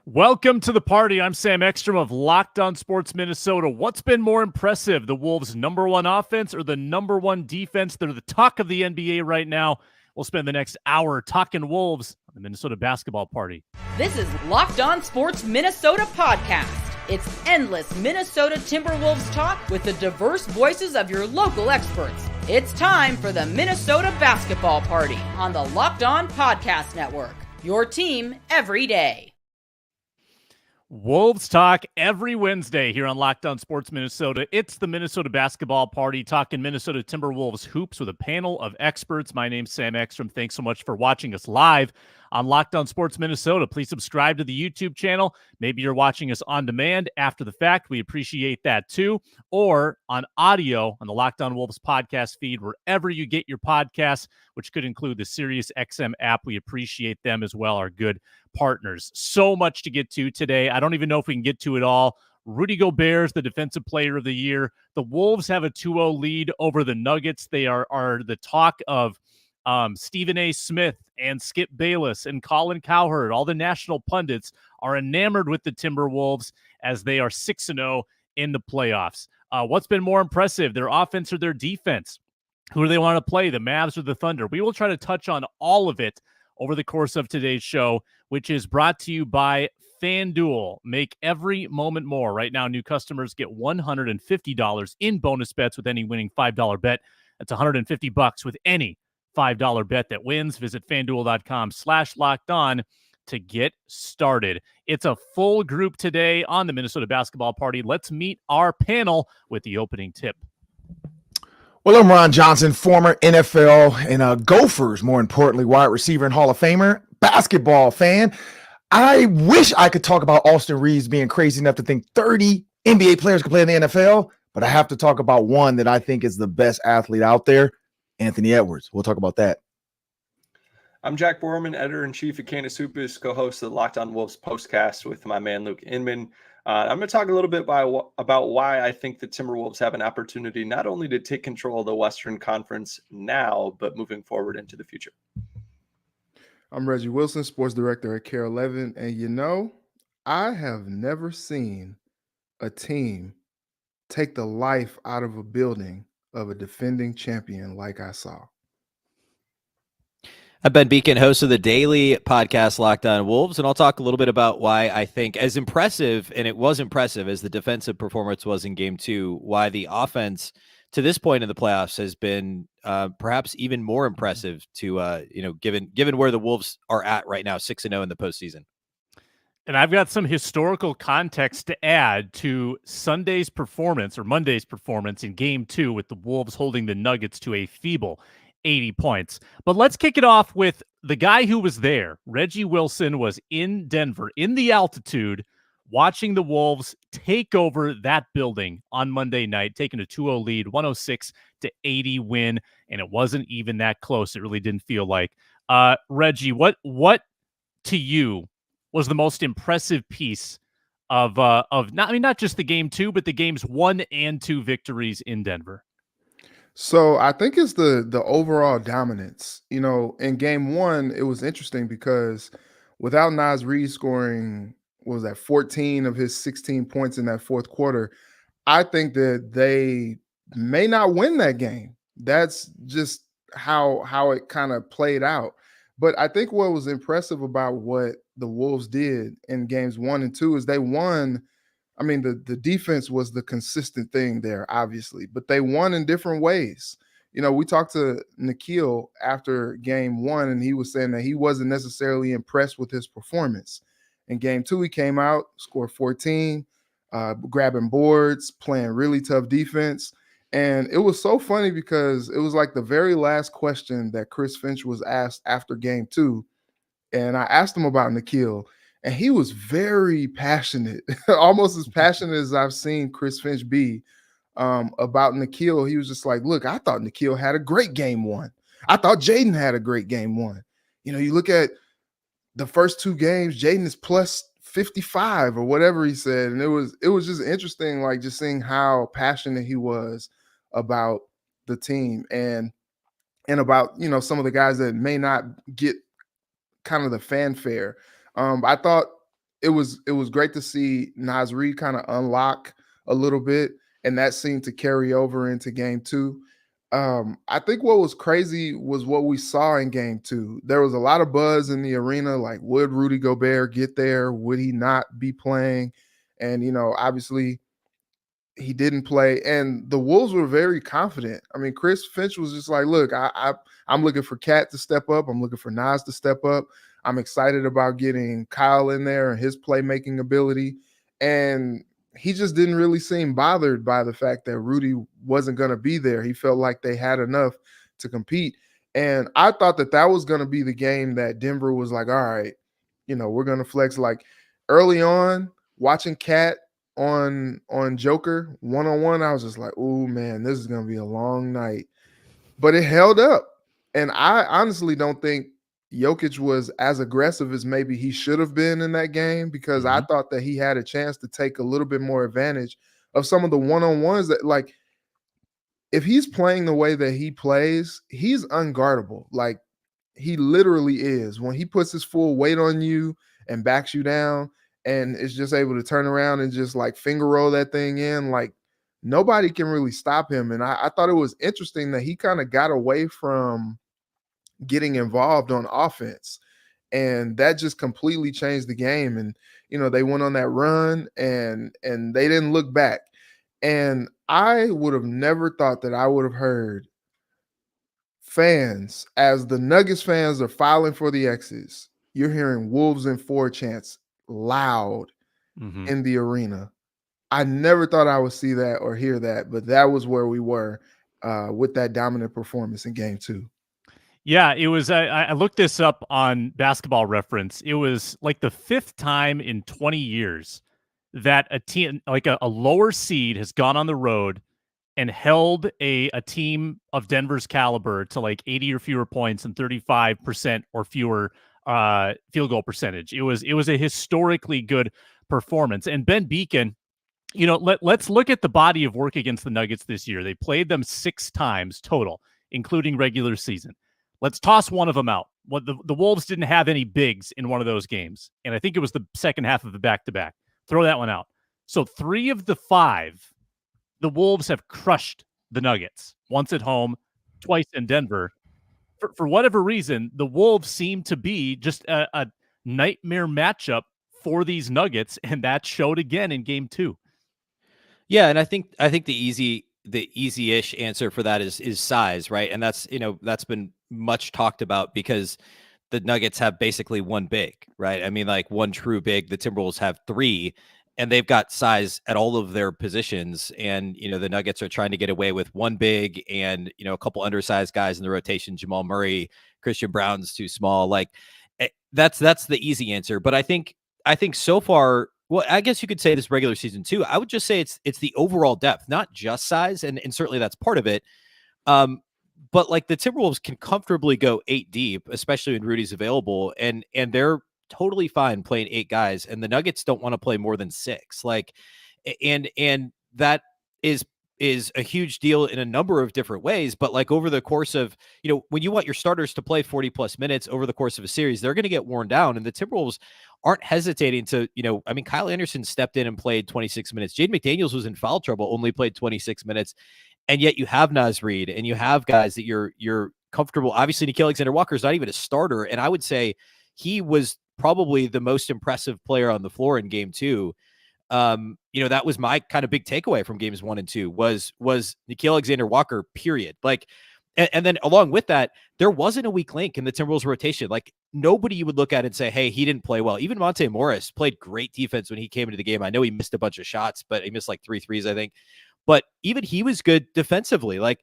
Welcome to the party. I'm Sam Ekstrom of Locked On Sports Minnesota. What's been more impressive, the Wolves' number one offense or the number one defense? They're the talk of the NBA right now. We'll spend the next hour talking Wolves on the Minnesota basketball party. This is Locked On Sports Minnesota podcast. It's endless Minnesota Timberwolves talk with the diverse voices of your local experts. It's time for the Minnesota basketball party on the Locked On Podcast Network. Your team every day. Wolves talk every Wednesday here on Locked On Sports Minnesota. It's the Minnesota basketball party, talking Minnesota Timberwolves hoops with a panel of experts. My name's Sam Ekstrom. Thanks so much for watching us live on Locked On Sports Minnesota. Please subscribe to the YouTube channel. Maybe you're watching us on demand after the fact. We appreciate that too. Or on audio on the Locked On Wolves podcast feed, wherever you get your podcasts, which could include the Sirius XM app. We appreciate them as well, our good partners. So much to get to today. I don't even know if we can get to it all. Rudy Gobert is the defensive player of the year. The Wolves have a 2-0 lead over the Nuggets. They are the talk of Stephen A. Smith and Skip Bayless and Colin Cowherd. All the national pundits are enamored with the Timberwolves as they are 6-0 in the playoffs. What's been more impressive, their offense or their defense? Who do they want to play, the Mavs or the Thunder? We will try to touch on all of it over the course of today's show, which is brought to you by FanDuel. Make every moment more. Right now, new customers get $150 in bonus bets with any winning $5 bet. That's $150 with any $5 bet that wins. Visit FanDuel.com/lockedon to get started. It's a full group today on the Minnesota basketball party. Let's meet our panel with the opening tip. Well, I'm Ron Johnson, former NFL and Gophers, more importantly, wide receiver and Hall of Famer, basketball fan. I wish I could talk about Austin Reeves being crazy enough to think 30 NBA players could play in the NFL, but I have to talk about one that I think is the best athlete out there, Anthony Edwards. We'll talk about that. I'm Jack Borman, editor-in-chief of Canis Hoopus, co-host of the Locked On Wolves postcast with my man Luke Inman. I'm going to talk a little bit about why I think the Timberwolves have an opportunity not only to take control of the Western Conference now, but moving forward into the future. I'm Reggie Wilson, sports director at Care 11, and I have never seen a team take the life out of a building of a defending champion like I saw. I'm Ben Beecken, host of the daily podcast Locked On Wolves, and I'll talk a little bit about why I think as impressive, and it was impressive as the defensive performance was in Game 2, why the offense to this point in the playoffs has been perhaps even more impressive to, given where the Wolves are at right now, 6-0 in the postseason. And I've got some historical context to add to Monday's performance in Game 2 with the Wolves holding the Nuggets to a feeble 80 points. But let's kick it off with the guy who was there. Reggie Wilson was in Denver, in the altitude, watching the Wolves take over that building on Monday night, taking a 2-0 lead, 106-80 win, and it wasn't even that close. It really didn't feel like. Reggie, what to you was the most impressive piece of not just the Game 2, but the Games 1 and 2 victories in Denver? So I think it's the overall dominance. In Game 1, it was interesting because without Naz Reid scoring, 14 of his 16 points in that fourth quarter, I think that they may not win that game. That's just how it kind of played out. But I think what was impressive about what the Wolves did in Games 1 and 2 is they won. I mean, the defense was the consistent thing there, obviously, but they won in different ways. We talked to Nikhil after Game 1, and he was saying that he wasn't necessarily impressed with his performance. In Game 2, he came out, scored 14, grabbing boards, playing really tough defense. And it was so funny because it was like the very last question that Chris Finch was asked after Game 2. And I asked him about Nikhil, and he was very passionate, almost as passionate as I've seen Chris Finch be about Nikhil. He was just like, look, I thought Nikhil had a great Game 1. I thought Jaden had a great Game 1. You look at the first 2 games, Jaden is plus 55 or whatever he said. And it was just interesting, like just seeing how passionate he was about the team and about, some of the guys that may not get kind of the fanfare. I thought it was great to see Naz Reid kind of unlock a little bit, and that seemed to carry over into game 2. I think what was crazy was what we saw in game 2. There was a lot of buzz in the arena, like, would Rudy Gobert get there? Would he not be playing? And, obviously he didn't play, and the Wolves were very confident. I mean, Chris Finch was just like, look, I'm looking for Cat to step up. I'm looking for Nas to step up. I'm excited about getting Kyle in there and his playmaking ability. And he just didn't really seem bothered by the fact that Rudy wasn't going to be there. He felt like they had enough to compete. And I thought that was going to be the game that Denver was like, all right, we're going to flex. Like early on, watching Cat on Joker one-on-one, I was just like, oh man, this is going to be a long night. But it held up. And I honestly don't think Jokic was as aggressive as maybe he should have been in that game, because I thought that he had a chance to take a little bit more advantage of some of the one-on-ones that, like, if he's playing the way that he plays, he's unguardable. Like, he literally is. When he puts his full weight on you and backs you down and is just able to turn around and just like finger roll that thing in, like, nobody can really stop him. And I thought it was interesting that he kind of got away from getting involved on offense, and that just completely changed the game. And they went on that run and they didn't look back. And I would have never thought that I would have heard fans, as the Nuggets fans are filing for the X's, you're hearing Wolves in 4 chants loud in the arena. I never thought I would see that or hear that, but that was where we were with that dominant performance in game 2. Yeah, it was. I looked this up on Basketball Reference. It was like the 5th time in 20 years that a team, like a lower seed, has gone on the road and held a team of Denver's caliber to like 80 or fewer points and 35% or fewer field goal percentage. It was a historically good performance. And Ben Beecken, let's look at the body of work against the Nuggets this year. They played them 6 times total, including regular season. Let's toss one of them out. The Wolves didn't have any bigs in one of those games, and I think it was the second half of the back-to-back. Throw that one out. So 3 of the 5, the Wolves have crushed the Nuggets, once at home, twice in Denver. For whatever reason, the Wolves seem to be just a nightmare matchup for these Nuggets, and that showed again in game 2. Yeah, and I think the easy-ish answer for that is size, right? And that's been much talked about because the Nuggets have basically one big, right? I mean, like one true big. The Timberwolves have 3, and they've got size at all of their positions. And the Nuggets are trying to get away with one big and a couple undersized guys in the rotation. Jamal Murray, Christian Brown's too small. Like that's the easy answer. But I think so far, well, I guess you could say this regular season too. I would just say it's the overall depth, not just size, and certainly that's part of it. But like the Timberwolves can comfortably go 8 deep, especially when Rudy's available, and they're totally fine playing 8 guys, and the Nuggets don't want to play more than 6. Like, and that is a huge deal in a number of different ways. But like over the course of, when you want your starters to play 40 plus minutes over the course of a series, they're going to get worn down. And the Timberwolves aren't hesitating to, I mean, Kyle Anderson stepped in and played 26 minutes. Jaden McDaniels was in foul trouble, only played 26 minutes. And yet you have Naz Reid and you have guys that you're comfortable. Obviously, Nickeil Alexander-Walker is not even a starter. And I would say he was probably the most impressive player on the floor in game 2. That was my kind of big takeaway from games 1 and 2 was Nickeil Alexander-Walker, period. Like, and then along with that, there wasn't a weak link in the Timberwolves rotation. Like nobody you would look at and say, hey, he didn't play well. Even Monte Morris played great defense when he came into the game. I know he missed a bunch of shots, but he missed like 3 threes, I think. But even he was good defensively. Like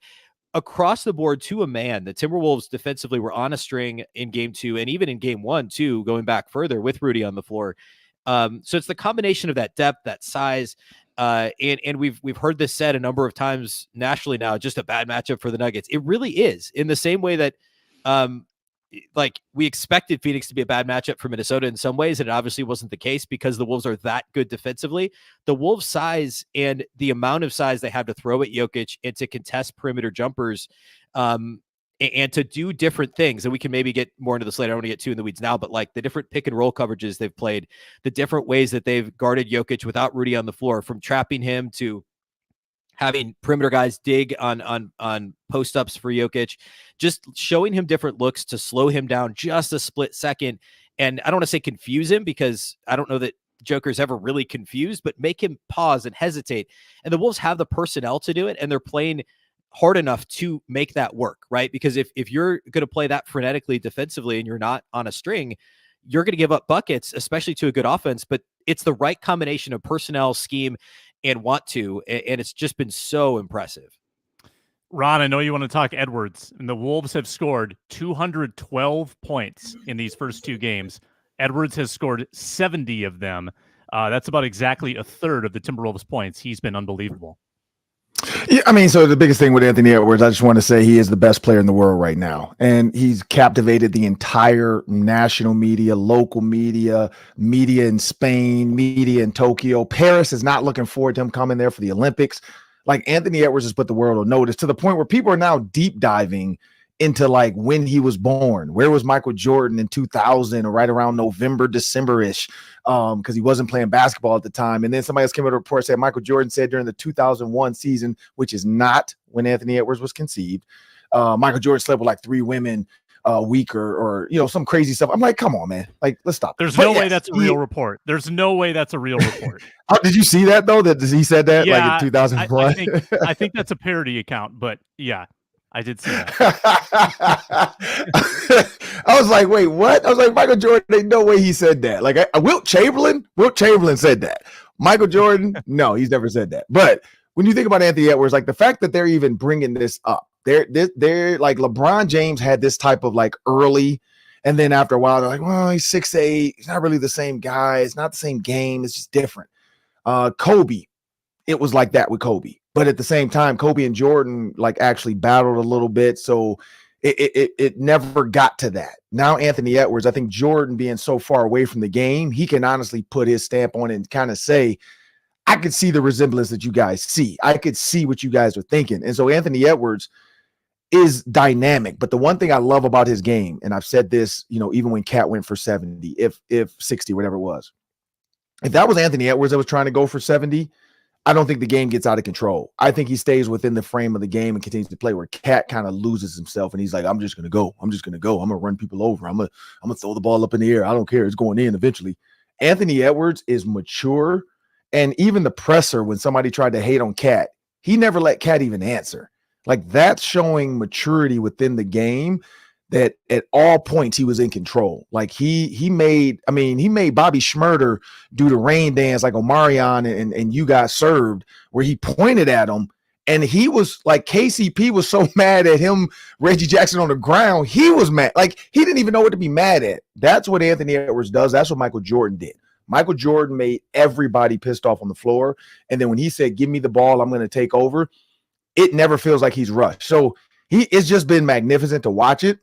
across the board to a man, the Timberwolves defensively were on a string in game 2 and even in game 1 too, going back further with Rudy on the floor. So it's the combination of that depth, that size, and we've heard this said a number of times nationally now, just a bad matchup for the Nuggets. It really is, in the same way that like we expected Phoenix to be a bad matchup for Minnesota in some ways, and it obviously wasn't the case because the Wolves are that good defensively. The Wolves' size and the amount of size they have to throw at Jokic and to contest perimeter jumpers and to do different things. And we can maybe get more into this later. I don't want to get too in the weeds now, but like the different pick and roll coverages they've played, the different ways that they've guarded Jokic without Rudy on the floor, from trapping him to having perimeter guys dig on post ups for Jokic, just showing him different looks to slow him down just a split second. And I don't want to say confuse him, because I don't know that Joker's ever really confused, but make him pause and hesitate. And the Wolves have the personnel to do it, and they're playing hard enough to make that work, right? Because if you're going to play that frenetically defensively and you're not on a string, you're going to give up buckets, especially to a good offense. But it's the right combination of personnel, scheme, and want to, and it's just been so impressive. Ron, I know you want to talk Edwards, and the Wolves have scored 212 points in these first two games. Edwards has scored 70 of them. That's about exactly a third of the Timberwolves' points. He's been unbelievable. Yeah, I mean, so the biggest thing with Anthony Edwards, I just want to say he is the best player in the world right now. And he's captivated the entire national media, local media, media in Spain, media in Tokyo. Paris is not looking forward to him coming there for the Olympics. Like, Anthony Edwards has put the world on notice, to the point where people are now deep diving into like when he was born. Where was Michael Jordan in 2000, or right around November, December-ish, because he wasn't playing basketball at the time. And then somebody else came out with a report, said Michael Jordan said during the 2001 season, which is not when Anthony Edwards was conceived, Michael Jordan slept with like 3 women a week, or some crazy stuff. I'm like, come on, man. Like, let's stop. There's no way that's a real report. There's no way that's a real report. Oh, did you see that though? That he said that like in 2001? I think that's a parody account, but yeah, I did see that. I was like, wait, what? I was like, Michael Jordan, ain't no way he said that. Like, Wilt Chamberlain said that. Michael Jordan, no, he's never said that. But when you think about Anthony Edwards, like the fact that they're even bringing this up, they're like, LeBron James had this type of like early, and then after a while, they're like, well, he's 6'8", he's not really the same guy. It's not the same game. It's just different. Kobe, it was like that with Kobe. But at the same time, Kobe and Jordan like actually battled a little bit. So it never got to that. Now, Anthony Edwards, I think Jordan being so far away from the game, he can honestly put his stamp on it and kind of say, I could see the resemblance that you guys see. I could see what you guys are thinking. And so Anthony Edwards is dynamic. But the one thing I love about his game, and I've said this, even when Cat went for 70, if 60, whatever it was, if that was Anthony Edwards that was trying to go for 70, I don't think the game gets out of control. I think he stays within the frame of the game and continues to play, where Cat kind of loses himself and he's like, I'm just going to go. I'm going to run people over. I'm going to throw the ball up in the air. I don't care. It's going in eventually. Anthony Edwards is mature. And even the presser, when somebody tried to hate on Cat, he never let Cat even answer. Like, that's showing maturity within the game, that at all points he was in control. Like he made Bobby Schmurder do the rain dance like Omarion and you got served, where he pointed at him, and he was like, KCP was so mad at him, Reggie Jackson on the ground, he was mad. Like, he didn't even know what to be mad at. That's what Anthony Edwards does. That's what Michael Jordan did. Michael Jordan made everybody pissed off on the floor. And then when he said, give me the ball, I'm going to take over, it never feels like he's rushed. So it's just been magnificent to watch it.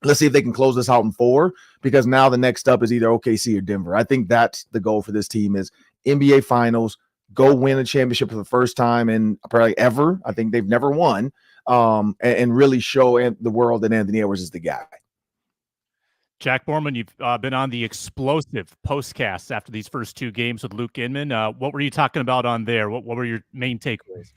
Let's see if they can close this out in 4, because now the next up is either OKC or Denver. I think that's the goal for this team, is NBA Finals, go win a championship for the first time in probably ever. I think they've never won, and really show the world that Anthony Edwards is the guy. Jack Borman, you've been on the explosive postcasts after these first 2 games with Luke Inman. What were you talking about on there? What were your main takeaways?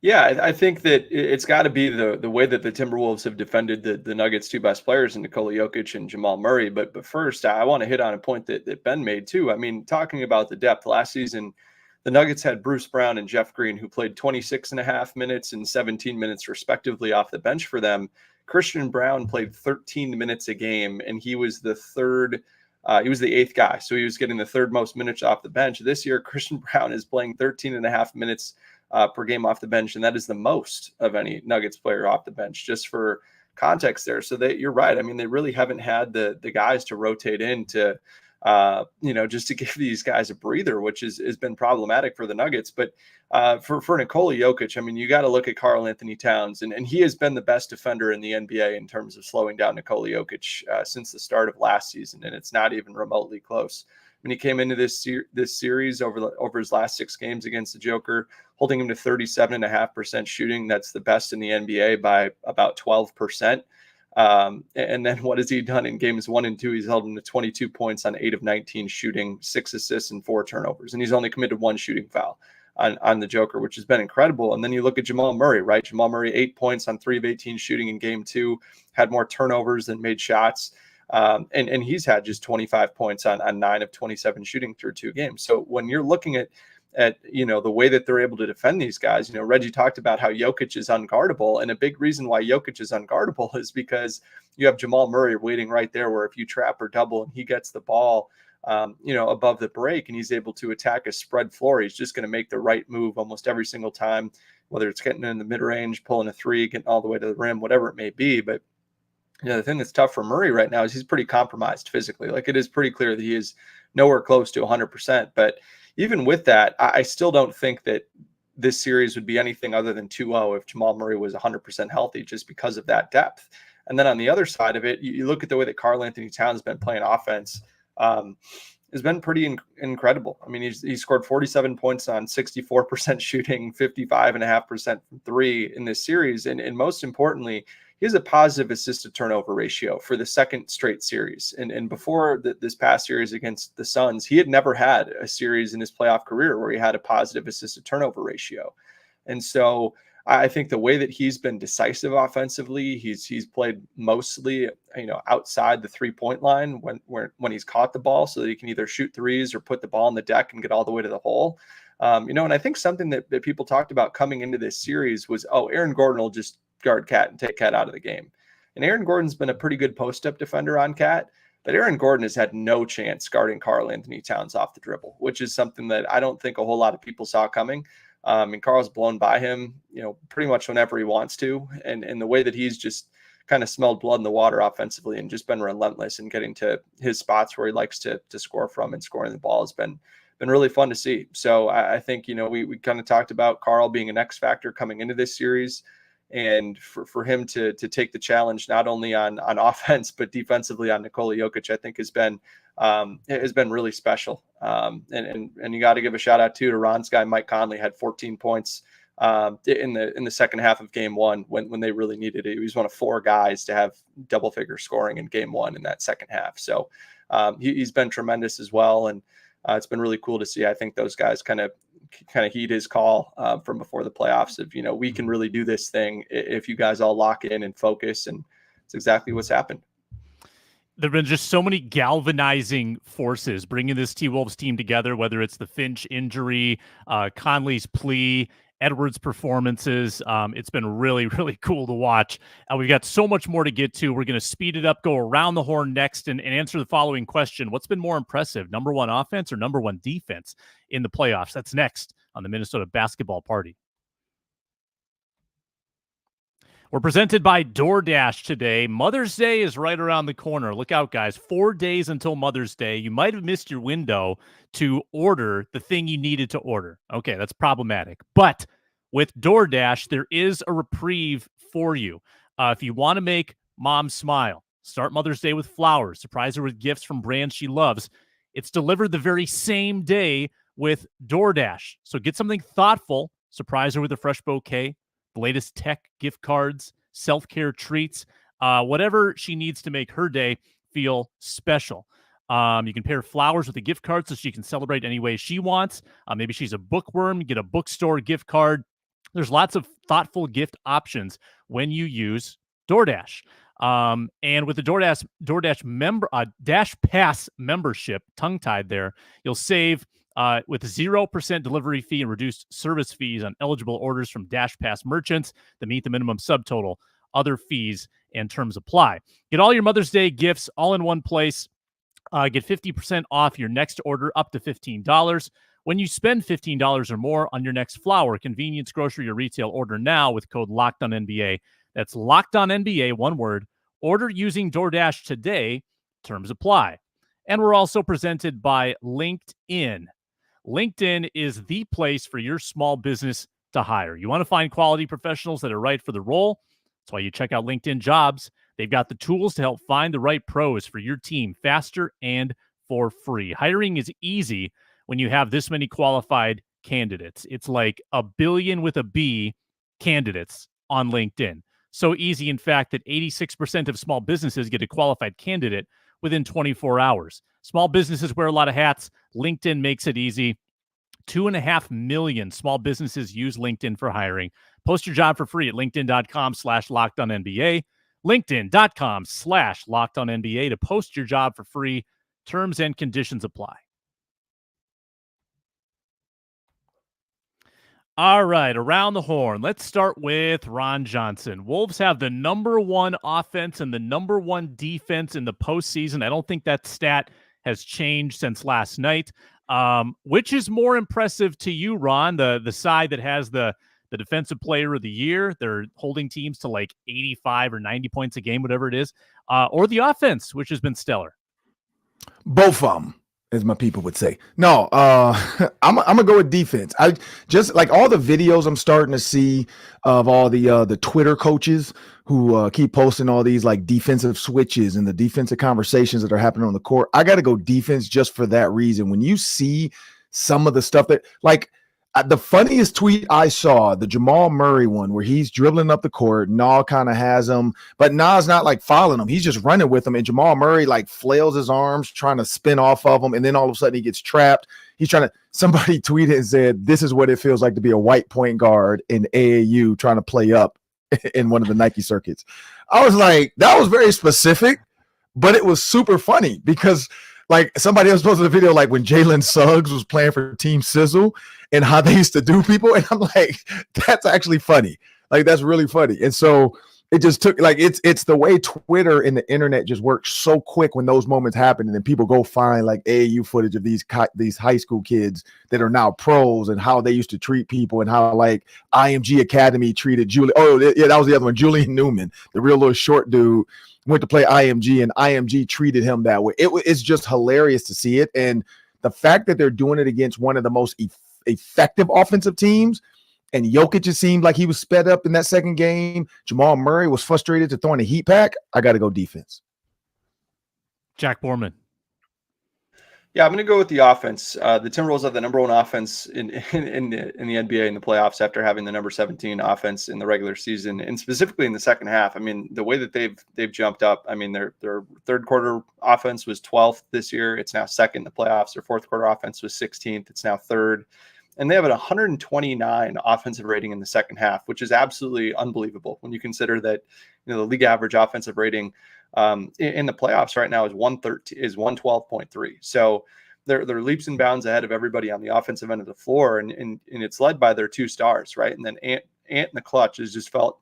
Yeah, I think that it's got to be the way that the Timberwolves have defended the Nuggets' 2 best players, in Nikola Jokic and Jamal Murray. But first, I want to hit on a point that Ben made too. I mean, talking about the depth, last season, the Nuggets had Bruce Brown and Jeff Green, who played 26.5 minutes and 17 minutes respectively off the bench for them. Christian Brown played 13 minutes a game, and he was the 8th guy. So he was getting the 3rd most minutes off the bench. This year, Christian Brown is playing 13.5 minutes per game off the bench, and that is the most of any Nuggets player off the bench, just for context there. So you're right. I mean, they really haven't had the guys to rotate into, just to give these guys a breather, which has been problematic for the Nuggets. But for Nikola Jokic, I mean, you got to look at Karl Anthony Towns, and he has been the best defender in the NBA in terms of slowing down Nikola Jokic since the start of last season, and it's not even remotely close. When he came into this series over his last 6 games against the Joker, holding him to 37.5% shooting. That's the best in the NBA by about 12%. And then what has he done in games 1 and 2? He's held him to 22 points on 8 of 19 shooting, 6 assists and 4 turnovers. And he's only committed 1 shooting foul on the Joker, which has been incredible. And then you look at Jamal Murray, right? Jamal Murray, 8 points on 3 of 18 shooting in game 2, had more turnovers than made shots. And he's had just 25 points on 9 of 27 shooting through 2 games. So when you're looking at the way that they're able to defend these guys, Reggie talked about how Jokic is unguardable, and a big reason why Jokic is unguardable is because you have Jamal Murray waiting right there, where if you trap or double and he gets the ball, above the break and he's able to attack a spread floor, he's just going to make the right move almost every single time, whether it's getting in the mid range, pulling a 3, getting all the way to the rim, whatever it may be. But the thing that's tough for Murray right now is he's pretty compromised physically. Like, it is pretty clear that he is nowhere close to 100%. But even with that, I still don't think that this series would be anything other than 2-0 if Jamal Murray was 100% healthy, just because of that depth. And then on the other side of it, you look at the way that Karl-Anthony Towns has been playing offense. Has been pretty incredible. I mean, he scored 47 points on 64% shooting, 55.5% from 3 in this series. And most importantly, he has a positive assist to turnover ratio for the 2nd straight series. And before this past series against the Suns, he had never had a series in his playoff career where he had a positive assist to turnover ratio. And so I think the way that he's been decisive offensively, he's played mostly, outside the 3-point line when he's caught the ball, so that he can either shoot threes or put the ball on the deck and get all the way to the hole. And I think something that people talked about coming into this series was, Aaron Gordon will just guard Cat and take Cat out of the game. And Aaron Gordon's been a pretty good post-up defender on Cat, but Aaron Gordon has had no chance guarding Karl-Anthony Towns off the dribble, which is something that I don't think a whole lot of people saw coming. And Karl's blown by him, pretty much whenever he wants to. And the way that he's just kind of smelled blood in the water offensively and just been relentless in getting to his spots where he likes to score from, and scoring the ball has been really fun to see. So I think, we kind of talked about Karl being an X factor coming into this series. And for him to take the challenge, not only on offense, but defensively on Nikola Jokic, I think has been really special. And you got to give a shout out to Ron's guy, Mike Conley, had 14 points in the second half of game 1 when they really needed it. He was one of 4 guys to have double figure scoring in game 1 in that second half. So he's been tremendous as well. And it's been really cool to see. I think those guys kind of heed his call from before the playoffs of, we can really do this thing if you guys all lock in and focus. And it's exactly what's happened. There have been just so many galvanizing forces bringing this T-Wolves team together, whether it's the Finch injury, Conley's plea, Edwards' performances. It's been really, really cool to watch. We've got so much more to get to. We're going to speed it up, go around the horn next, and answer the following question. What's been more impressive, number 1 offense or number 1 defense in the playoffs? That's next on the Minnesota Basketball Party. We're presented by DoorDash today. Mother's Day is right around the corner. Look out, guys. 4 days until Mother's Day. You might have missed your window to order the thing you needed to order. Okay, that's problematic. But with DoorDash, there is a reprieve for you. If you want to make mom smile, start Mother's Day with flowers, surprise her with gifts from brands she loves. It's delivered the very same day with DoorDash. So get something thoughtful, surprise her with a fresh bouquet, the latest tech gift cards, self-care treats, whatever she needs to make her day feel special. You can pair flowers with a gift card so she can celebrate any way she wants. Maybe she's a bookworm, get a bookstore gift card. There's lots of thoughtful gift options when you use DoorDash. And with the DoorDash member Dash Pass membership, tongue-tied there, you'll save with 0% delivery fee and reduced service fees on eligible orders from Dash Pass merchants that meet the minimum subtotal. Other fees and terms apply. Get all your Mother's Day gifts all in one place. Get 50% off your next order up to $15. When you spend $15 or more on your next flower, convenience, grocery, or retail, order now with code LOCKEDONNBA. That's LOCKEDONNBA, one word. Order using DoorDash today. Terms apply. And we're also presented by LinkedIn. LinkedIn is the place for your small business to hire. You want to find quality professionals that are right for the role? That's why you check out LinkedIn Jobs. They've got the tools to help find the right pros for your team faster and for free. Hiring is easy when you have this many qualified candidates. It's like a billion with a B candidates on LinkedIn. So easy, in fact, that 86% of small businesses get a qualified candidate within 24 hours. Small businesses wear a lot of hats. LinkedIn makes it easy. 2.5 million small businesses use LinkedIn for hiring. Post your job for free at linkedin.com/lockedonnba. LinkedIn.com/lockedonnba to post your job for free. Terms and conditions apply. All right, around the horn. Let's start with Ron Johnson. Wolves have the #1 offense and the #1 defense in the postseason. I don't think that stat has changed since last night. Which is more impressive to you, Ron? The side that has the defensive player of the year, they're holding teams to like 85 or 90 points a game, whatever it is, or the offense, which has been stellar? Both of them, as my people would say. No, I'm gonna go with defense. I just like all the videos I'm starting to see of all the Twitter coaches who keep posting all these like defensive switches and the defensive conversations that are happening on the court. I got to go defense just for that reason. When you see some of the stuff that like the funniest tweet I saw, the Jamal Murray one, where he's dribbling up the court, Nah kind of has him, but Nah's not like following him. He's just running with him, and Jamal Murray like flails his arms trying to spin off of him, and then all of a sudden he gets trapped. He's trying to. Somebody tweeted and said, "This is what it feels like to be a white point guard in AAU trying to play up in one of the Nike circuits." I was like, that was very specific, but it was super funny because like somebody else posted a video like when Jalen Suggs was playing for Team Sizzle and how they used to do people. And I'm like, that's actually funny. Like, that's really funny. And so it just took like it's the way Twitter and the internet just works so quick when those moments happen. And then people go find like AAU footage of these high school kids that are now pros and how they used to treat people and how like IMG Academy treated Julie. Oh, yeah, that was the other one. Julian Newman, the real little short dude, went to play IMG and IMG treated him that way. It's just hilarious to see it. And the fact that they're doing it against one of the most effective offensive teams, and Jokic, it seemed like he was sped up in that second game. Jamal Murray was frustrated to throw in a heat pack. I got to go defense. Jack Borman. Yeah, I'm going to go with the offense. The Timberwolves have the #1 offense in the NBA in the playoffs after having the number 17 offense in the regular season, and specifically in the second half. I mean, the way that they've jumped up. I mean, their third quarter offense was 12th this year. It's now second in the playoffs. Their fourth quarter offense was 16th. It's now third. And they have an 129 offensive rating in the second half, which is absolutely unbelievable when you consider that the league average offensive rating in the playoffs right now is 112.3. So they're leaps and bounds ahead of everybody on the offensive end of the floor, and it's led by their two stars, right? And then Ant in the clutch has just felt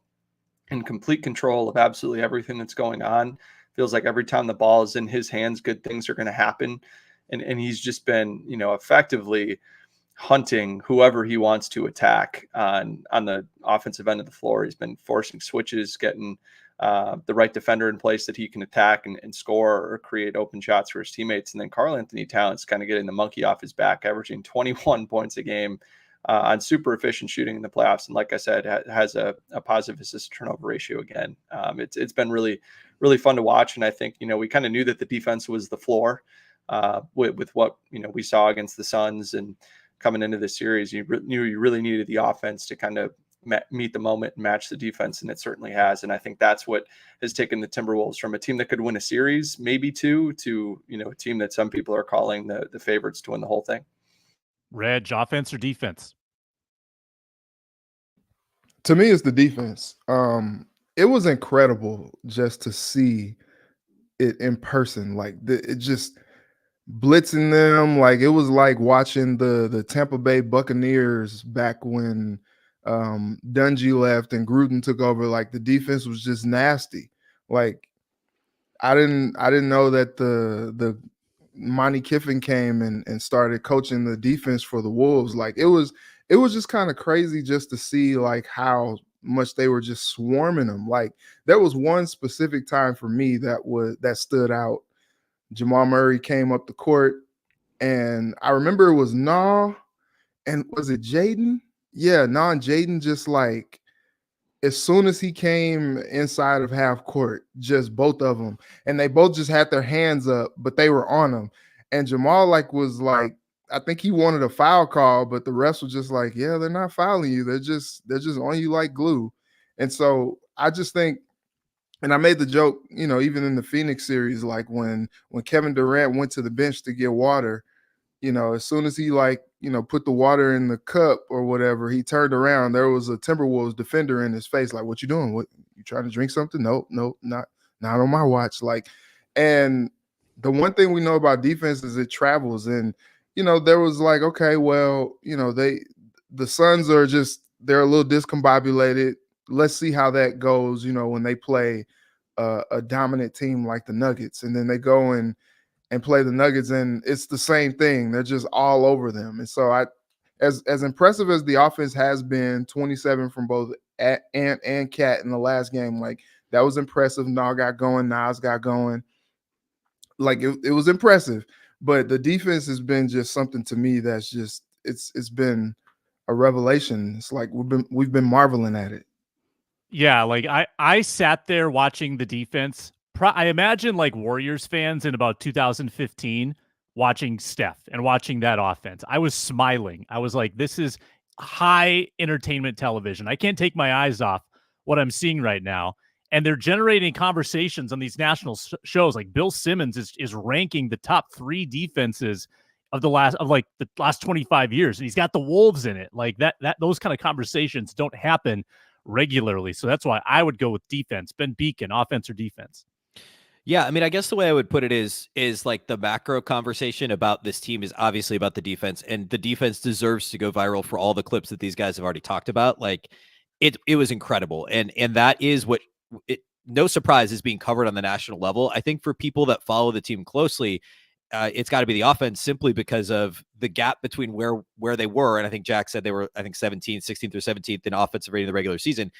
in complete control of absolutely everything that's going on. Feels like every time the ball is in his hands, good things are going to happen, and he's just been effectively hunting whoever he wants to attack on the offensive end of the floor. He's been forcing switches, getting the right defender in place that he can attack and score or create open shots for his teammates. And then Karl-Anthony Towns kind of getting the monkey off his back, averaging 21 points a game on super efficient shooting in the playoffs. And like I said, has a positive assist turnover ratio again. It's been really, really fun to watch. And I think, we kind of knew that the defense was the floor with what, we saw against the Suns, and coming into the series, you knew you really needed the offense to kind of meet the moment and match the defense, and it certainly has. And I think that's what has taken the Timberwolves from a team that could win a series, maybe two, to a team that some people are calling the favorites to win the whole thing. Reg, offense or defense? To me, it's the defense. It was incredible just to see it in person. Like it just blitzing them. Like it was like watching the Tampa Bay Buccaneers back when Dungy left and Gruden took over. Like the defense was just nasty. Like I didn't know that the Monty Kiffin came and started coaching the defense for the Wolves. Like it was just kind of crazy just to see like how much they were just swarming them. Like there was one specific time for me that stood out. Jamal Murray came up the court, and I remember it was Nah, and was it Jaden? Yeah, Nah and Jaden just like, as soon as he came inside of half court, just both of them, and they both just had their hands up, but they were on him. And Jamal was like, I think he wanted a foul call, but the refs were just like, yeah, they're not fouling you. They're just on you like glue. And so I just think, and I made the joke, even in the Phoenix series, like when Kevin Durant went to the bench to get water, as soon as he put the water in the cup or whatever, he turned around. There was a Timberwolves defender in his face, like, "What you doing? What, you trying to drink something?" Nope, not on my watch. And the one thing we know about defense is it travels. And there was like, okay, well, the Suns are they're a little discombobulated. Let's see how that goes. When they play a dominant team like the Nuggets, and then they go and play the Nuggets, and it's the same thing. They're just all over them. And so as impressive as the offense has been, 27 from both Ant and Cat in the last game, like that was impressive. Nas got going. Like it was impressive. But the defense has been just something to me that's just it's been a revelation. It's like we've been marveling at it. Yeah, like I sat there watching the defense. I imagine like Warriors fans in about 2015 watching Steph and watching that offense. I was smiling. I was like, this is high entertainment television. I can't take my eyes off what I'm seeing right now. And they're generating conversations on these national shows. Like Bill Simmons is ranking the top 3 defenses of the last 25 years. And he's got the Wolves in it. Like that those kind of conversations don't happen regularly. So that's why I would go with defense. Ben Beecken, offense or defense? Yeah, I mean, I guess the way I would put it is like the macro conversation about this team is obviously about the defense, and the defense deserves to go viral for all the clips that these guys have already talked about. Like it was incredible. And that is what no surprise is being covered on the national level. I think for people that follow the team closely, it's got to be the offense, simply because of the gap between where they were. And I think Jack said they were, 16th or 17th in offensive rating in the regular season,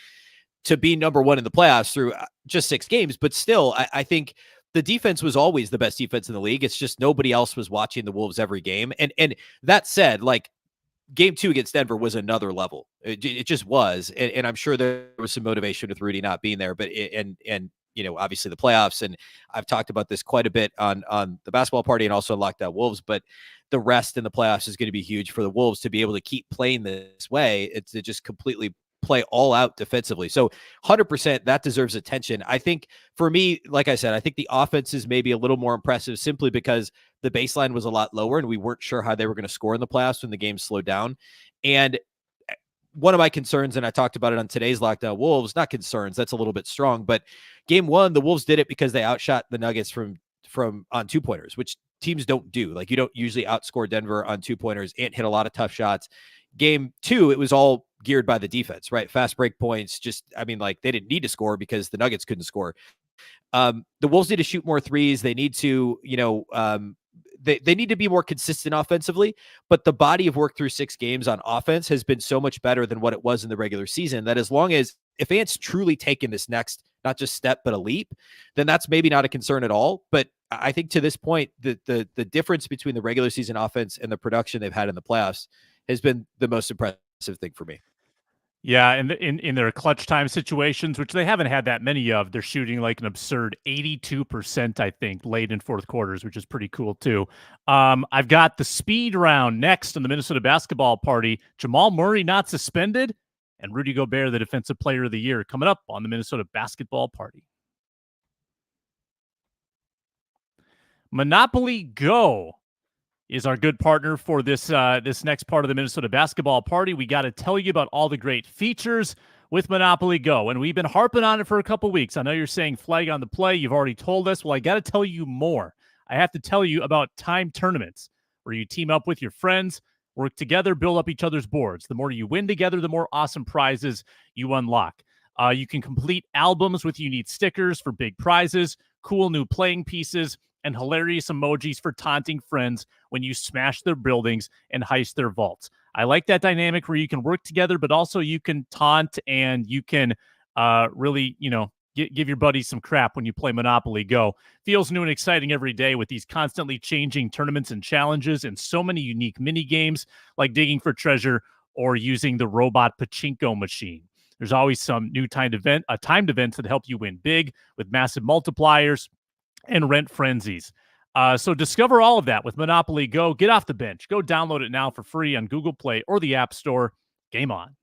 to be number 1 in the playoffs through just 6 games. But still, I think the defense was always the best defense in the league. It's just nobody else was watching the Wolves every game. And that said, like game 2 against Denver was another level. It just was. And I'm sure there was some motivation with Rudy not being there, but obviously the playoffs. And I've talked about this quite a bit on the basketball party and also on Locked On Wolves, but the rest in the playoffs is going to be huge for the Wolves to be able to keep playing this way. It's to just completely play all out defensively. So 100% that deserves attention. I think for me, like I said, I think the offense is maybe a little more impressive simply because the baseline was a lot lower and we weren't sure how they were going to score in the playoffs when the game slowed down. And one of my concerns, and I talked about it on today's Locked On Wolves, not concerns, that's a little bit strong, but game 1, the Wolves did it because they outshot the Nuggets from on 2-pointers, which teams don't do. Like you don't usually outscore Denver on 2-pointers and hit a lot of tough shots. Game 2, it was all geared by the defense, right? Fast break points. They didn't need to score because the Nuggets couldn't score. The Wolves need to shoot more threes. They need to, they need to be more consistent offensively, but the body of work through 6 games on offense has been so much better than what it was in the regular season that as long as if Ant's truly taken this next, not just step, but a leap, then that's maybe not a concern at all. But I think to this point, the difference between the regular season offense and the production they've had in the playoffs has been the most impressive thing for me. Yeah, and in their clutch time situations, which they haven't had that many of, they're shooting like an absurd 82%, I think, late in fourth quarters, which is pretty cool too. I've got the speed round next on the Minnesota basketball party. Jamal Murray not suspended, and Rudy Gobert, the defensive player of the year, coming up on the Minnesota basketball party. Monopoly Go is our good partner for this next part of the Minnesota basketball party. We got to tell you about all the great features with Monopoly Go, and we've been harping on it for a couple weeks. I know you're saying flag on the play. You've already told us. Well, I got to tell you more. I have to tell you about time tournaments where you team up with your friends, work together, build up each other's boards. The more you win together, the more awesome prizes you unlock. You can complete albums with unique stickers for big prizes, cool new playing pieces, and hilarious emojis for taunting friends when you smash their buildings and heist their vaults. I like that dynamic where you can work together, but also you can taunt and you can really, give your buddies some crap when you play Monopoly Go. Feels new and exciting every day with these constantly changing tournaments and challenges and so many unique mini games like digging for treasure or using the robot pachinko machine. There's always some new timed events that help you win big with massive multipliers and rent frenzies. So discover all of that with Monopoly Go. Get off the bench. Go download it now for free on Google Play or the App Store. Game on.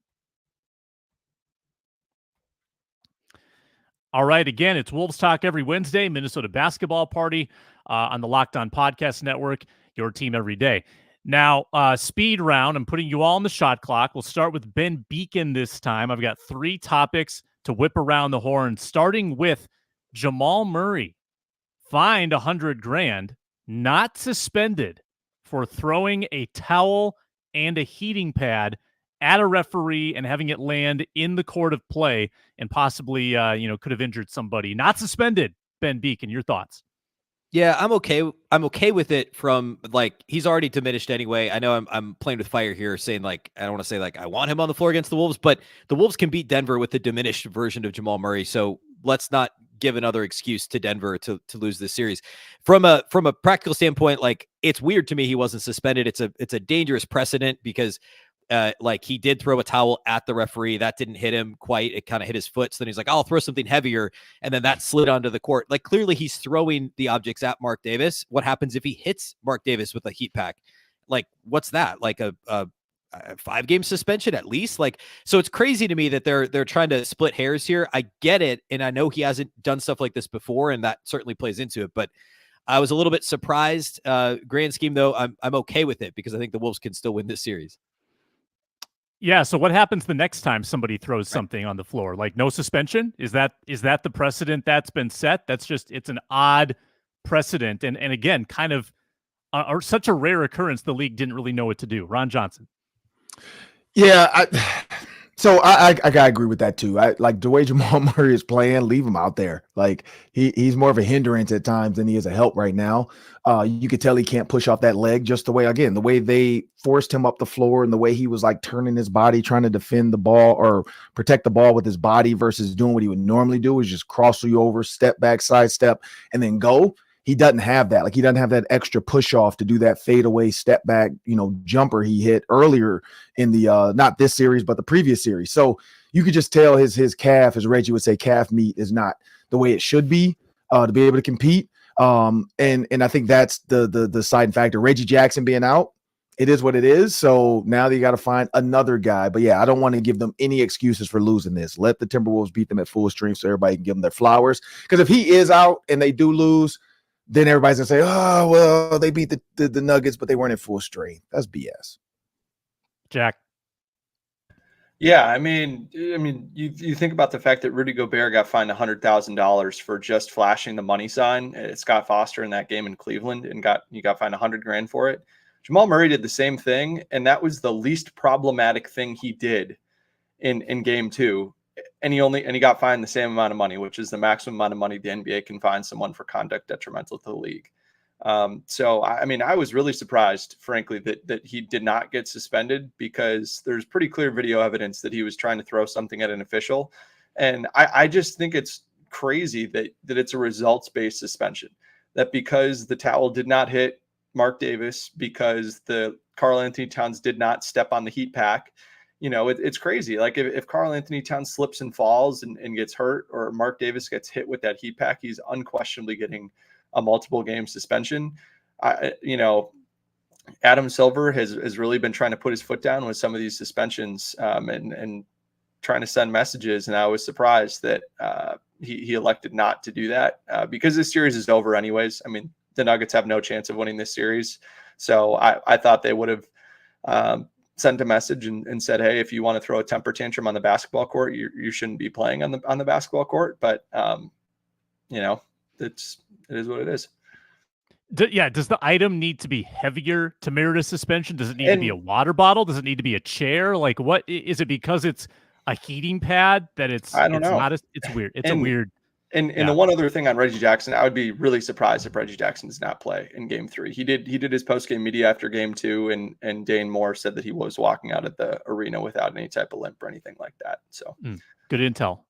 All right, again, it's Wolves Talk every Wednesday, Minnesota Basketball Party on the Locked On Podcast Network, your team every day. Now, speed round, I'm putting you all on the shot clock. We'll start with Ben Beecken this time. I've got 3 topics to whip around the horn, starting with Jamal Murray. Fined $100,000, not suspended for throwing a towel and a heating pad at a referee and having it land in the court of play and possibly, could have injured somebody. Not suspended, Ben Beecken. Your thoughts? Yeah, I'm okay. I'm okay with it from he's already diminished anyway. I know I'm playing with fire here saying I don't want to say I want him on the floor against the Wolves, but the Wolves can beat Denver with the diminished version of Jamal Murray. So let's not give another excuse to Denver to lose this series. From a practical standpoint, it's weird to me he wasn't suspended. It's a dangerous precedent because he did throw a towel at the referee. That didn't hit him quite. It kind of hit his foot. So then he's like, I'll throw something heavier. And then that slid onto the court. Clearly he's throwing the objects at Mark Davis. What happens if he hits Mark Davis with a heat pack? What's that? A 5-game suspension at least? So it's crazy to me that they're trying to split hairs here. I get it. And I know he hasn't done stuff like this before, and that certainly plays into it, but I was a little bit surprised. Grand scheme though, I'm okay with it because I think the Wolves can still win this series. Yeah, so what happens the next time somebody throws something on the floor? No suspension? Is that the precedent that's been set? That's just, it's an odd precedent. And again, kind of such a rare occurrence, the league didn't really know what to do. Ron Johnson. Yeah, I gotta agree with that too. I like the way Jamal Murray is playing, leave him out there. He's more of a hindrance at times than he is a help right now. You could tell he can't push off that leg just the way they forced him up the floor and the way he was turning his body, trying to defend the ball or protect the ball with his body versus doing what he would normally do, is just cross you over, step back, sidestep, and then go. He doesn't have that. He doesn't have that extra push off to do that fadeaway step back, jumper he hit earlier in the not this series, but the previous series. So you could just tell his calf, as Reggie would say, calf meat is not the way it should be to be able to compete. And I think that's the side factor. Reggie Jackson being out, it is what it is. So now you got to find another guy. But yeah, I don't want to give them any excuses for losing this. Let the Timberwolves beat them at full strength so everybody can give them their flowers. Because if he is out and they do lose, then everybody's gonna say, "Oh, well, they beat the Nuggets, but they weren't in full strength." That's BS. Jack. Yeah, I mean, you think about the fact that Rudy Gobert got fined $100,000 for just flashing the money sign at Scott Foster in that game in Cleveland, and got fined $100,000 for it. Jamal Murray did the same thing, and that was the least problematic thing he did in Game 2. And he got fined the same amount of money, which is the maximum amount of money the NBA can fine someone for conduct detrimental to the league. So I was really surprised, frankly, that he did not get suspended, because there's pretty clear video evidence that he was trying to throw something at an official. And I just think it's crazy that it's a results-based suspension, that because the towel did not hit Mark Davis, because the Karl Anthony Towns did not step on the heat pack, it's crazy. If Karl Anthony Towns slips and falls and gets hurt, or Mark Davis gets hit with that heat pack, he's unquestionably getting a multiple game suspension. Adam Silver has really been trying to put his foot down with some of these suspensions and trying to send messages. And I was surprised that he elected not to do that because this series is over anyways. The Nuggets have no chance of winning this series. So I thought they would have sent a message and said, hey, if you want to throw a temper tantrum on the basketball court, you shouldn't be playing on the basketball court. But, it is what it is. Does the item need to be heavier to merit a suspension? Does it need to be a water bottle? Does it need to be a chair? What is it, because it's a heating pad that I don't know. It's weird. It's a weird. And the one other thing on Reggie Jackson, I would be really surprised if Reggie Jackson does not play in Game 3. He did his post-game media after Game 2, and Dane Moore said that he was walking out of the arena without any type of limp or anything like that. So good intel.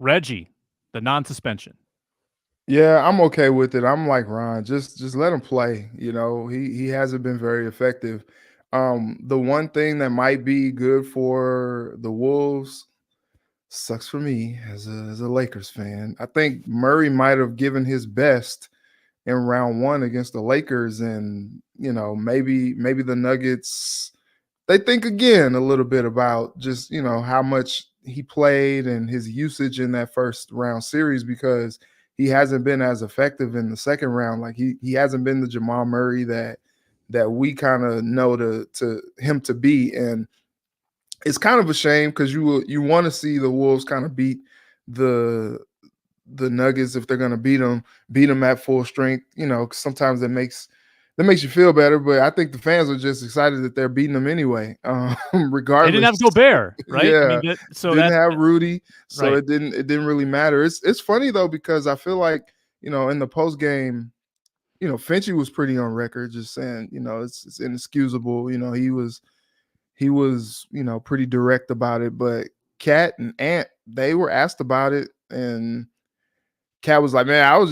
Reggie, the non-suspension. Yeah, I'm okay with it. I'm like Ron, just let him play. He hasn't been very effective. The one thing that might be good for the Wolves, sucks for me as a Lakers fan, I think Murray might have given his best in round one against the Lakers, and maybe the Nuggets, they think again a little bit about just how much he played and his usage in that first round series, because he hasn't been as effective in the second round. Like he hasn't been the Jamal Murray that we kind of know to him to be. And it's kind of a shame, because you want to see the Wolves kind of beat the Nuggets if they're going to beat them at full strength. Sometimes that makes you feel better, but I think the fans are just excited that they're beating them anyway. Regardless, they didn't have Gobert, right? Yeah, didn't have Rudy, so right. it didn't really matter. It's funny though, because I feel like in the post game, Finchie was pretty on record just saying it's inexcusable. He was pretty direct about it, but Cat and Ant, they were asked about it, and Cat was like, man, I was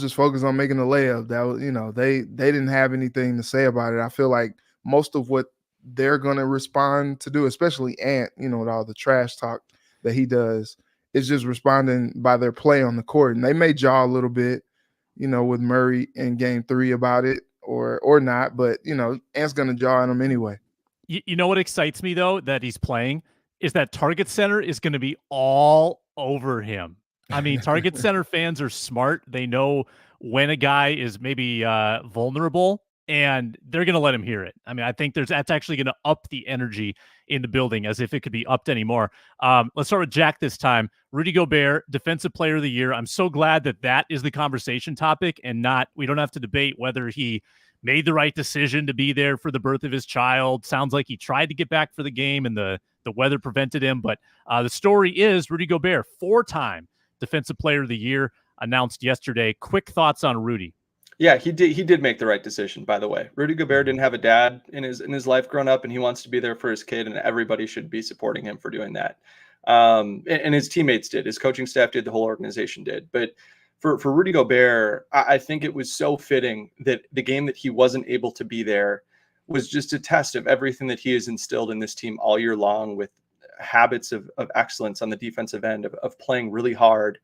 just focused on making the layup. That was, they didn't have anything to say about it. I feel like most of what they're going to respond to do, especially Ant, with all the trash talk that he does, is just responding by their play on the court. And they may jaw a little bit, with Murray in game 3 about it or not, but Ant's going to jaw on him anyway. You know what excites me though, that he's playing, is that Target Center is going to be all over him. I mean, Target Center fans are smart. They know when a guy is maybe vulnerable, and they're going to let him hear it. I mean, I think that's actually going to up the energy in the building, as if it could be upped anymore. Let's start with Jack this time. Rudy Gobert, Defensive Player of the Year. I'm so glad that is the conversation topic, and we don't have to debate whether he made the right decision to be there for the birth of his child. Sounds like he tried to get back for the game, and the weather prevented him. But the story is Rudy Gobert, 4-time Defensive Player of the Year, announced yesterday. Quick thoughts on Rudy. Yeah, he did make the right decision, by the way. Rudy Gobert didn't have a dad in his life growing up, and he wants to be there for his kid, and everybody should be supporting him for doing that. And his teammates did, his coaching staff did, the whole organization did. But for Rudy Gobert, I think it was so fitting that the game that he wasn't able to be there was just a test of everything that he has instilled in this team all year long, with habits of excellence on the defensive end, of playing really hard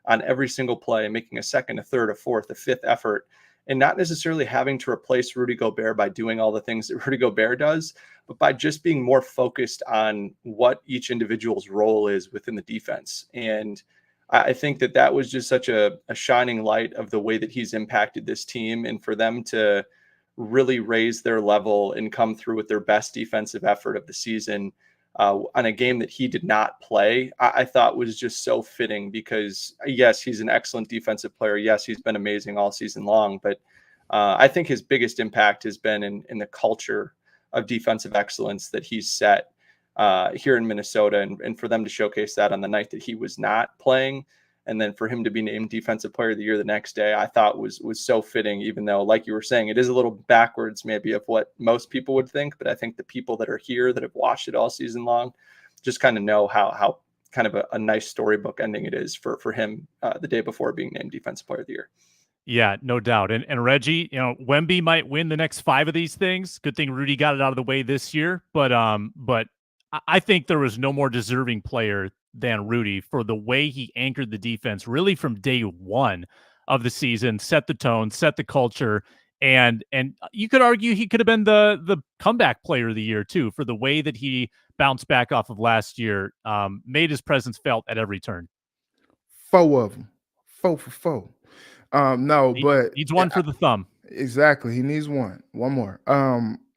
on every single play, making a second, a third, a fourth, a fifth effort, and not necessarily having to replace Rudy Gobert by doing all the things that Rudy Gobert does, but by just being more focused on what each individual's role is within the defense. And I think that was just such a shining light of the way that he's impacted this team, and for them to really raise their level and come through with their best defensive effort of the season on a game that he did not play, I thought was just so fitting, because yes, he's an excellent defensive player. Yes, he's been amazing all season long, but I think his biggest impact has been in the culture of defensive excellence that he's set here in Minnesota, and for them to showcase that on the night that he was not playing, and then for him to be named Defensive Player of the Year the next day, I thought was so fitting, even though, like you were saying, it is a little backwards maybe of what most people would think. But I think the people that are here that have watched it all season long just kind of know how kind of a nice storybook ending it is for him the day before being named Defensive Player of the Year. Yeah, no doubt. And Reggie, Wemby might win the next 5 of these things. Good thing Rudy got it out of the way this year. But I think there was no more deserving player than Rudy for the way he anchored the defense really from day one of the season, set the tone, set the culture. And you could argue he could have been the comeback player of the year too, for the way that he bounced back off of last year, made his presence felt at every turn. 4 of them, 4 for 4. But needs one for the thumb. Exactly. He needs one more.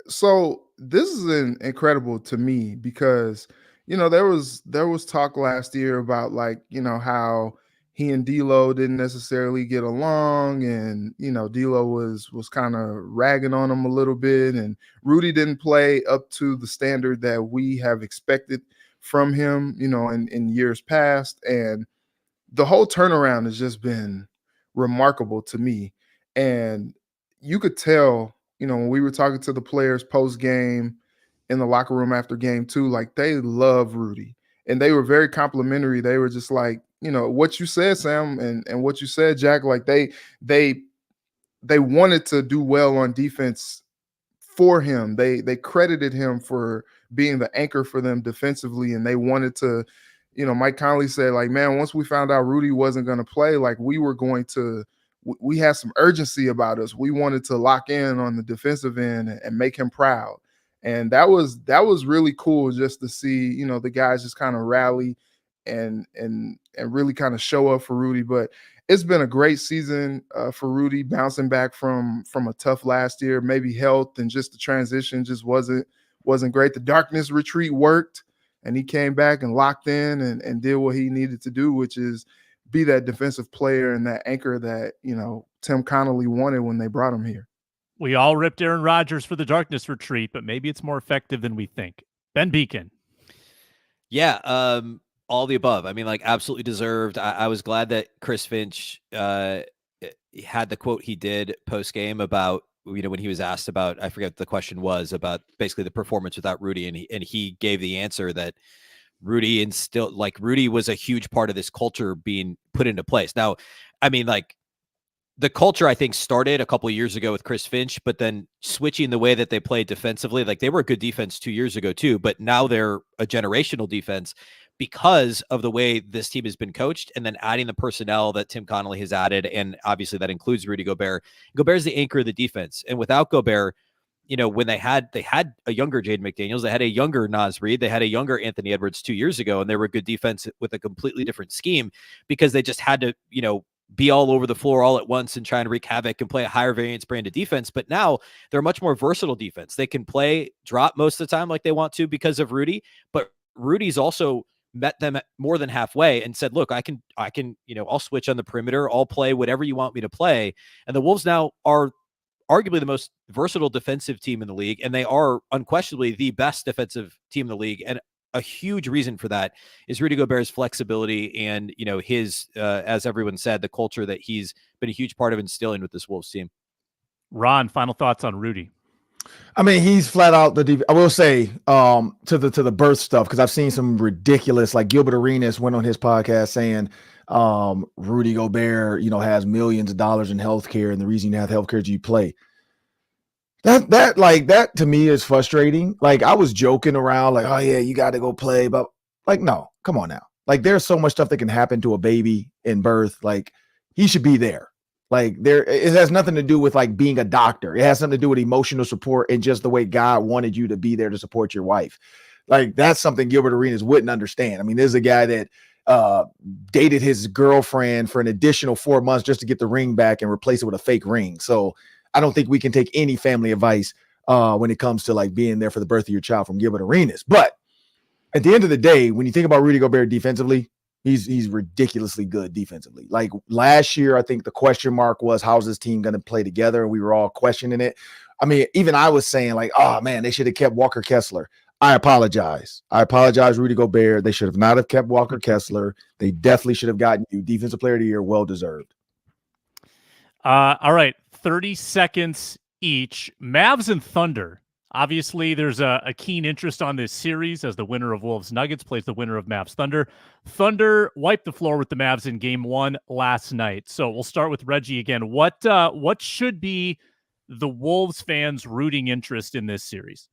So this is incredible to me, because there was talk last year about, like, how he and D'Lo didn't necessarily get along, and D'Lo was kind of ragging on him a little bit, and Rudy didn't play up to the standard that we have expected from him, in years past. And the whole turnaround has just been remarkable to me. And you could tell, when we were talking to the players post game in the locker room after game 2, like, they love Rudy, and they were very complimentary. They were just like, what you said, Sam, and what you said, Jack, like they wanted to do well on defense for him. They credited him for being the anchor for them defensively, and they wanted to, Mike Conley said, like, man, once we found out Rudy wasn't going to play, like, we were going to we had some urgency about us. We wanted to lock in on the defensive end and make him proud. And that was really cool just to see, you know, the guys just kind of rally and really kind of show up for Rudy. But it's been a great season for Rudy, bouncing back from a tough last year. Maybe health and just the transition just wasn't great. The darkness retreat worked, and he came back and locked in and did what he needed to do, which is be that defensive player and that anchor that, you know, Tim Connolly wanted when they brought him here. We all ripped Aaron Rodgers for the darkness retreat, but maybe it's more effective than we think. Ben Beecken. Yeah, all the above. I mean, like, absolutely deserved. I was glad that Chris Finch had the quote he did post-game about, you know, when he was asked about, I forget what the question was, about basically the performance without Rudy, and he gave the answer that Rudy was a huge part of this culture being put into place. Now, I mean, like, the culture, I think, started a couple of years ago with Chris Finch, but then switching the way that they played defensively. Like, they were a good defense 2 years ago too, but now they're a generational defense because of the way this team has been coached, and then adding the personnel that Tim Connolly has added. And obviously that includes Rudy Gobert. Gobert's the anchor of the defense. And without Gobert, you know, when they had a younger Jaden McDaniels, they had a younger Naz Reid, they had a younger Anthony Edwards 2 years ago, and they were a good defense with a completely different scheme because they just had to, you know, be all over the floor all at once and try and wreak havoc and play a higher variance brand of defense. But now they're a much more versatile defense. They can play drop most of the time like they want to because of Rudy, but Rudy's also met them more than halfway and said, look, I can, you know, I'll switch on the perimeter. I'll play whatever you want me to play. And the Wolves now are arguably the most versatile defensive team in the league. And they are unquestionably the best defensive team in the league. And a huge reason for that is Rudy Gobert's flexibility and, you know, his, as everyone said, the culture that he's been a huge part of instilling with this Wolves team. Ron, final thoughts on Rudy. I mean, he's flat out I will say to the birth stuff, because I've seen some ridiculous, like Gilbert Arenas went on his podcast saying Rudy Gobert, you know, has millions of dollars in healthcare, and the reason you have healthcare is you play. That to me is frustrating. Like, I was joking around, like, oh yeah, you got to go play, but like, no, come on now. Like, there's so much stuff that can happen to a baby in birth. Like, he should be there. Like, it has nothing to do with like being a doctor. It has something to do with emotional support and just the way God wanted you to be there to support your wife. Like, that's something Gilbert Arenas wouldn't understand. I mean, there's a guy that dated his girlfriend for an additional 4 months just to get the ring back and replace it with a fake ring. So I don't think we can take any family advice when it comes to like being there for the birth of your child from Gilbert Arenas. But at the end of the day, when you think about Rudy Gobert defensively, he's ridiculously good defensively. Like, last year, I think the question mark was, how's this team going to play together? And we were all questioning it. I mean, even I was saying like, oh man, they should have kept Walker Kessler. I apologize, Rudy Gobert. They should have not have kept Walker Kessler. They definitely should have gotten you Defensive Player of the Year, well deserved. All right, 30 seconds each. Mavs and Thunder. Obviously, there's a keen interest on this series as the winner of Wolves Nuggets plays the winner of Mavs-Thunder. Thunder wiped the floor with the Mavs in Game 1 last night. So we'll start with Reggie again. What should be the Wolves fans' rooting interest in this series?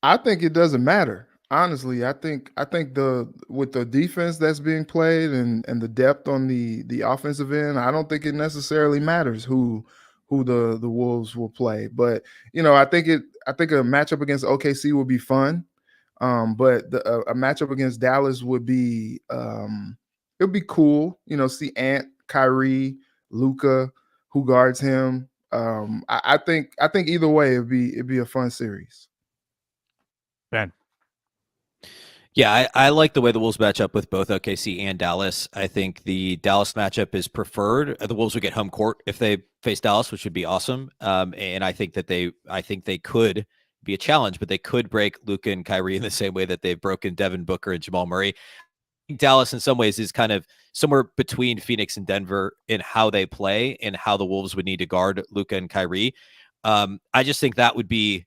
I think it doesn't matter. Honestly, I think with the defense that's being played and the depth on the offensive end, I don't think it necessarily matters who the Wolves will play. But you know, I think a matchup against OKC would be fun. But a matchup against Dallas would be it would be cool. You know, see Ant, Kyrie, Luka, who guards him. I think either way it'd be a fun series. Ben. Yeah, I like the way the Wolves match up with both OKC and Dallas. I think the Dallas matchup is preferred. The Wolves would get home court if they face Dallas, which would be awesome. And I think they could be a challenge, but they could break Luka and Kyrie in the same way that they've broken Devin Booker and Jamal Murray. I think Dallas in some ways is kind of somewhere between Phoenix and Denver in how they play and how the Wolves would need to guard Luka and Kyrie. I just think that would be,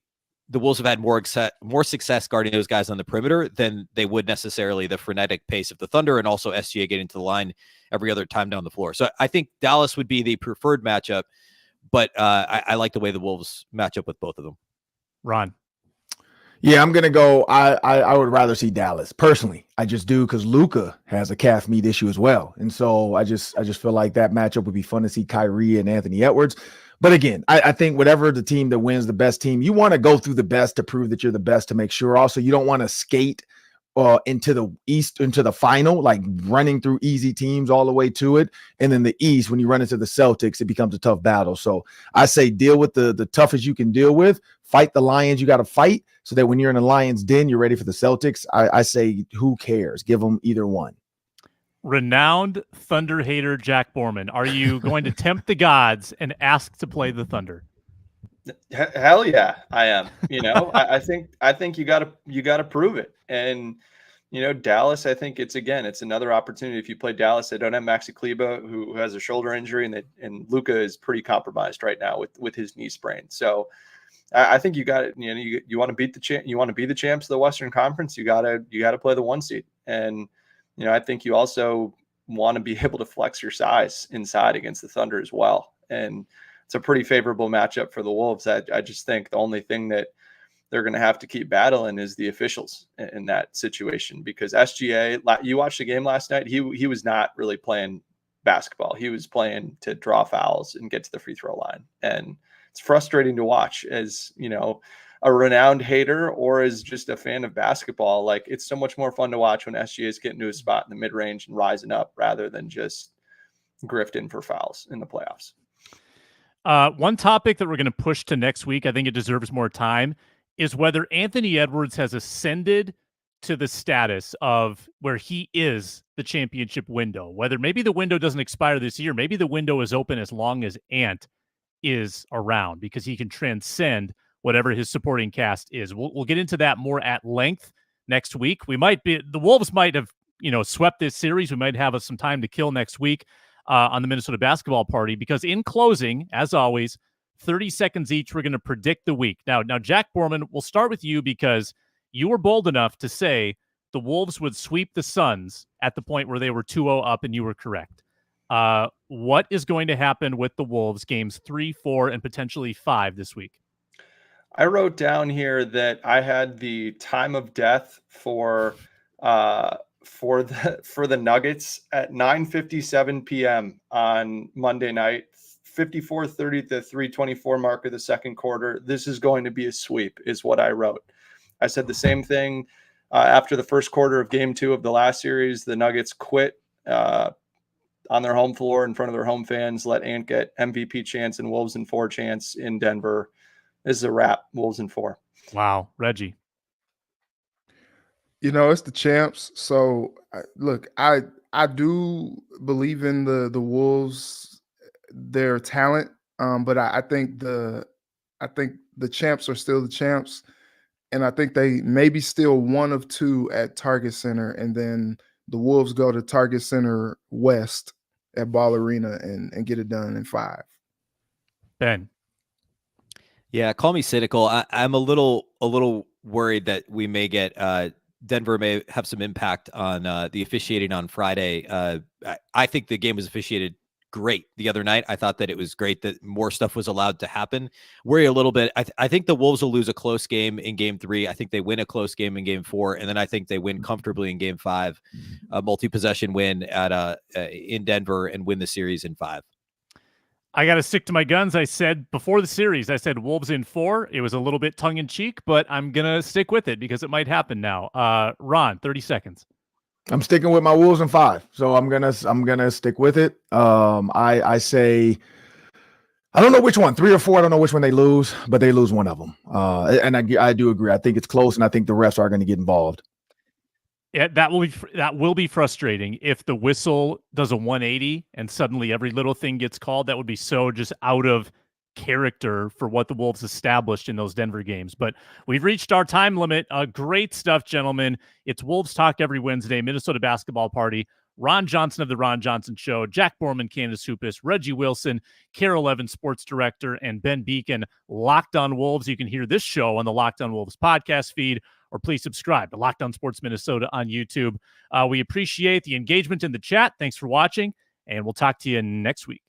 the Wolves have had more success guarding those guys on the perimeter than they would necessarily the frenetic pace of the Thunder, and also SGA getting to the line every other time down the floor. So I think Dallas would be the preferred matchup, but I like the way the Wolves match up with both of them. Ron. Yeah, I'm gonna go. I would rather see Dallas personally. I just do because Luka has a calf meat issue as well, and so I just feel like that matchup would be fun to see Kyrie and Anthony Edwards. But again, I think whatever the team that wins, the best team, you want to go through the best to prove that you're the best to make sure. Also, you don't want to skate into the East, into the final, like running through easy teams all the way to it. And then the East, when you run into the Celtics, it becomes a tough battle. So I say deal with the toughest you can deal with. Fight the Lions you got to fight so that when you're in a Lions den, you're ready for the Celtics. I say who cares? Give them either one. Renowned Thunder hater Jack Borman, are you going to tempt the gods and ask to play the Thunder? Hell yeah, I am. I think you gotta prove it. And Dallas, I think it's another opportunity. If you play Dallas, they don't have Maxi Kleber, who has a shoulder injury, and Luka is pretty compromised right now with his knee sprain. So I think you got it. You want to beat the champ. You want to be the champs of the Western Conference. You gotta play the 1 seed. And I think you also want to be able to flex your size inside against the Thunder as well. And it's a pretty favorable matchup for the Wolves. I just think the only thing that they're going to have to keep battling is the officials in that situation, because SGA, you watched the game last night, he was not really playing basketball. He was playing to draw fouls and get to the free throw line. And it's frustrating to watch as, a renowned hater or as just a fan of basketball. Like, it's so much more fun to watch when SGA is getting to a spot in the mid-range and rising up rather than just grifting for fouls in the playoffs. One topic that we're going to push to next week, I think it deserves more time, is whether Anthony Edwards has ascended to the status of where he is the championship window. Whether maybe the window doesn't expire this year, maybe the window is open as long as Ant is around, because he can transcend whatever his supporting cast is. We'll get into that more at length next week. The Wolves might have, swept this series. We might have some time to kill next week on the Minnesota Basketball Party, because in closing, as always, 30 seconds each, we're going to predict the week. Now, Jack Borman, we'll start with you because you were bold enough to say the Wolves would sweep the Suns at the point where they were 2-0 up, and you were correct. What is going to happen with the Wolves games 3, 4, and potentially 5 this week? I wrote down here that I had the time of death for the Nuggets at 9:57 p.m. on Monday night, 54-30 to 3:24 mark of the second quarter. This is going to be a sweep, is what I wrote. I said the same thing after the first quarter of game 2 of the last series. The Nuggets quit on their home floor in front of their home fans, let Ant get MVP chance and Wolves in 4 chance in Denver. This is a wrap. Wolves in 4. Wow. Reggie. It's the champs. So look, I do believe in the Wolves, their talent. But I think the champs are still the champs. And I think they maybe still one of 2 at Target Center. And then the Wolves go to Target Center West at Ball Arena and get it done in 5. Ben. Yeah, call me cynical. I'm a little worried that we may get Denver may have some impact on the officiating on Friday. I think the game was officiated great the other night. I thought that it was great that more stuff was allowed to happen. Worry a little bit. I think the Wolves will lose a close game in game 3. I think they win a close game in game 4, and then I think they win comfortably in game 5, a multi-possession win in Denver, and win the series in 5. I got to stick to my guns. I said before the series, I said Wolves in 4. It was a little bit tongue-in-cheek, but I'm going to stick with it because it might happen now. Ron, 30 seconds. I'm sticking with my Wolves in 5. So I'm gonna stick with it. I say, I don't know which one, 3 or 4. I don't know which one they lose, but they lose one of them. And I do agree. I think it's close, and I think the refs are going to get involved. Yeah, that will be frustrating if the whistle does a 180 and suddenly every little thing gets called. That would be so just out of character for what the Wolves established in those Denver games. But we've reached our time limit. Great stuff, gentlemen. It's Wolves Talk every Wednesday, Minnesota Basketball Party. Ron Johnson of The Ron Johnson Show, Jack Borman, Candace Hoopus, Reggie Wilson, Carol Evans, Sports Director, and Ben Beecken, Locked On Wolves. You can hear this show on the Locked On Wolves podcast feed, or please subscribe to Locked On Sports Minnesota on YouTube. We appreciate the engagement in the chat. Thanks for watching, and we'll talk to you next week.